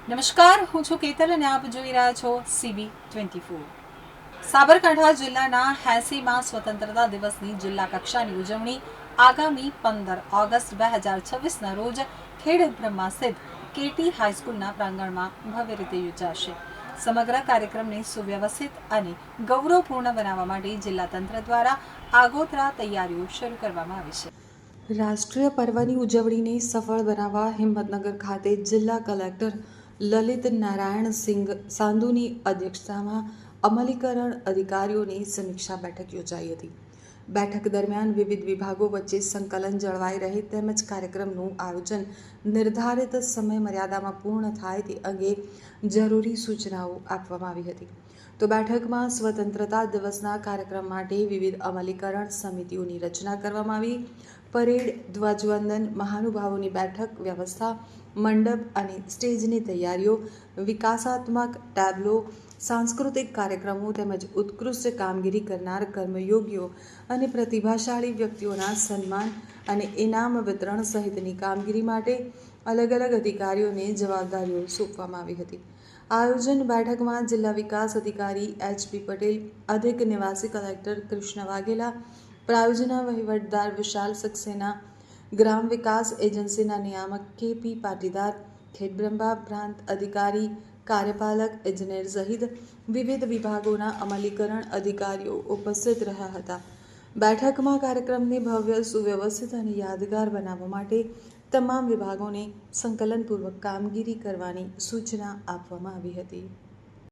નમસ્કાર, હું છું કેતલ અને આપ જોઈ રહ્યા છો CB24। સાબરકાંઠા જિલ્લાના 80માં સ્વતંત્રતા દિવસની જિલ્લા કક્ષાની ઉજવણી આગામી 15 ઓગસ્ટ 2026ના રોજ ખેડ બ્રહ્મા સ્થિત KT હાઈસ્કૂલના પ્રાંગણમાં ભવ્ય રીતે યોજાશે। સમગ્ર કાર્યક્રમને સુવ્યવસ્થિત અને ગૌરવપૂર્ણ બનાવવા માટે જિલ્લા તંત્ર દ્વારા આગોતરા તૈયારીઓ શરૂ કરવામાં આવી છે। રાષ્ટ્રીય પર્વની ઉજવણીને સફળ બનાવવા હિંમતનગર ખાતે જિલ્લા કલેક્ટર લલિત નારાયણ સિંઘ સાંધુની અધ્યક્ષતામાં અમલીકરણ અધિકારીઓની સમીક્ષા બેઠક યોજાઈ હતી। બેઠક દરમિયાન વિવિધ વિભાગો વચ્ચે સંકલન જળવાઈ રહે તેમજ કાર્યક્રમનું આયોજન નિર્ધારિત સમય મર્યાદામાં પૂર્ણ થાય તે અંગે જરૂરી સૂચનાઓ આપવામાં આવી હતી। તો બેઠકમાં સ્વતંત્રતા દિવસના કાર્યક્રમ માટે વિવિધ અમલીકરણ સમિતિઓની રચના કરવામાં આવી। પરેડ, ધ્વજવંદન, મહાનુભાવોની બેઠક વ્યવસ્થા, મંડપ અને સ્ટેજની તૈયારીઓ, વિકાસાત્મક ટેબ્લો, સાંસ્કૃતિક કાર્યક્રમો તેમજ ઉત્કૃષ્ટ કામગીરી કરનાર કર્મયોગીઓ અને પ્રતિભાશાળી વ્યક્તિઓના સન્માન અને ઇનામ વિતરણ સહિતની કામગીરી માટે અલગ અલગ અધિકારીઓને જવાબદારીઓ સોંપવામાં આવી હતી। આયોજન બેઠકમાં જિલ્લા વિકાસ અધિકારી HP પટેલ, અધિક નિવાસી કલેક્ટર કૃષ્ણ વાઘેલા, પ્રાયોજના વહીવટદાર વિશાલ સક્સેના, ગ્રામ વિકાસ એજન્સીના નિયામક KP પાટીદાર, ખેડબ્રહ્મા પ્રાંત અધિકારી, કાર્યપાલક ઇજનેર સહિત વિવિધ વિભાગોના અમલીકરણ અધિકારીઓ ઉપસ્થિત રહ્યા હતા। બેઠકમાં કાર્યક્રમને ભવ્ય, સુવ્યવસ્થિત અને યાદગાર બનાવવા માટે તમામ વિભાગોને સંકલનપૂર્વક કામગીરી કરવાની સૂચના આપવામાં આવી હતી।